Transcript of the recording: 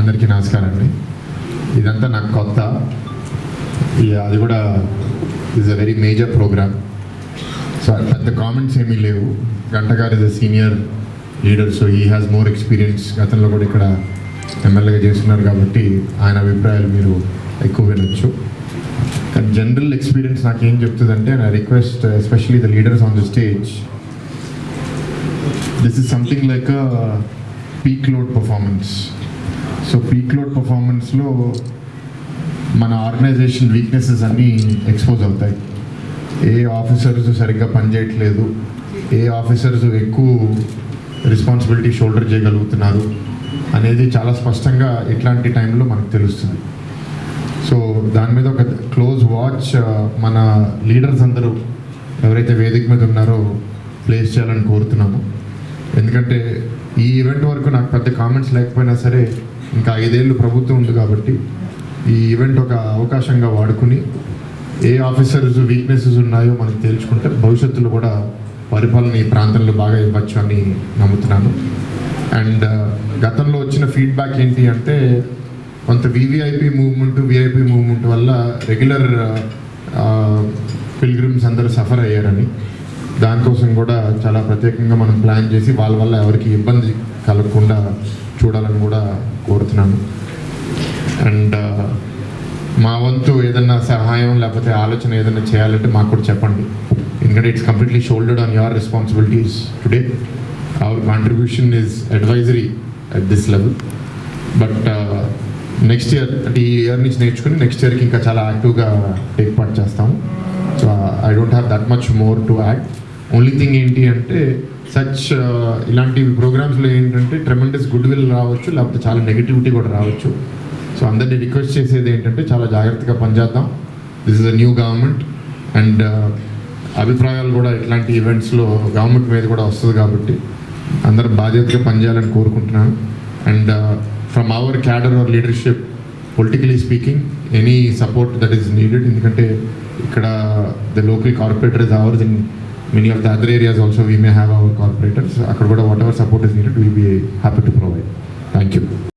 అందరికీ నమస్కారం అండి. ఇదంతా నాకు కొత్త, అది కూడా is a very major programme. So పెద్ద కామెంట్స్ ఏమీ లేవు. గంట గారు is a senior leader, so he has more experience. గతంలో కూడా ఇక్కడ ఎమ్మెల్యేగా చేస్తున్నారు కాబట్టి ఆయన అభిప్రాయాలు మీరు ఎక్కువ వినొచ్చు. కానీ జనరల్ ఎక్స్పీరియన్స్ నాకేం చెప్తుందంటే, నా request especially the leaders on the stage, this is something like a peak load performance. So peak load పర్ఫార్మెన్స్లో మన ఆర్గనైజేషన్ వీక్నెసెస్ అన్నీ ఎక్స్పోజ్ అవుతాయి. ఏ ఆఫీసర్స్ సరిగ్గా పనిచేయట్లేదు, ఏ ఆఫీసర్స్ ఎక్కువ రెస్పాన్సిబిలిటీ షోల్డర్ చేయగలుగుతున్నారు అనేది చాలా స్పష్టంగా ఇట్లాంటి టైంలో మనకు తెలుస్తుంది. సో దాని మీద ఒక క్లోజ్ వాచ్ మన లీడర్స్ అందరూ ఎవరైతే వేదిక మీద ఉన్నారో ప్లేస్ చేయాలని కోరుతున్నాము. ఎందుకంటే ఈ ఈవెంట్ వరకు నాకు పెద్ద కామెంట్స్ లేకపోయినా సరే, ఇంకా 5 ఏళ్ళు ప్రభుత్వం ఉంది కాబట్టి ఈ ఈవెంట్ ఒక అవకాశంగా వాడుకుని ఏ ఆఫీసర్స్ వీక్నెసెస్ ఉన్నాయో మనకు తేల్చుకుంటే భవిష్యత్తులో కూడా పరిపాలన ఈ ప్రాంతంలో బాగా ఇవ్వచ్చు అని నమ్ముతున్నాను. అండ్ గతంలో వచ్చిన ఫీడ్బ్యాక్ ఏంటి అంటే, కొంత వివిఐపి మూవ్మెంట్ వల్ల రెగ్యులర్ పిల్గ్రిమ్స్ అందరూ సఫర్ అయ్యారని, దానికోసం కూడా చాలా ప్రత్యేకంగా మనం ప్లాన్ చేసి వాళ్ళ వల్ల ఎవరికి ఇబ్బంది కలగకుండా చూడాలని కూడా కోరుతున్నాను. అండ్ మా వంతు ఏదన్నా సహాయం లేకపోతే ఆలోచన ఏదైనా చేయాలంటే మాకు కూడా చెప్పండి. ఎందుకంటే it's completely shouldered on your responsibilities today. Our contribution is advisory at this level. But next year, అంటే ఈ ఇయర్ నుంచి నేర్చుకుని నెక్స్ట్ ఇయర్కి ఇంకా చాలా యాక్టివ్గా టేక్ పార్ట్ చేస్తాము. So I don't have that much more to act. Only thing ఏంటి అంటే, ఇలాంటి ప్రోగ్రామ్స్లో ఏంటంటే ట్రెమెండస్ గుడ్ విల్ రావచ్చు, లేకపోతే చాలా నెగిటివిటీ కూడా రావచ్చు. సో అందరినీ రిక్వెస్ట్ చేసేది ఏంటంటే, చాలా జాగ్రత్తగా పనిచేద్దాం. This is a new government and అభిప్రాయాలు కూడా ఇట్లాంటి ఈవెంట్స్లో గవర్నమెంట్ మీద కూడా వస్తుంది కాబట్టి అందరూ బాధ్యతగా పనిచేయాలని కోరుకుంటున్నాను. And from our cadre or leadership, politically speaking, any support that is needed. ఎందుకంటే ఇక్కడ the local corporator is ours, in many of the other areas also we may have our corporators. అక్కడ కూడా whatever support is needed will be happy to provide. Thank you.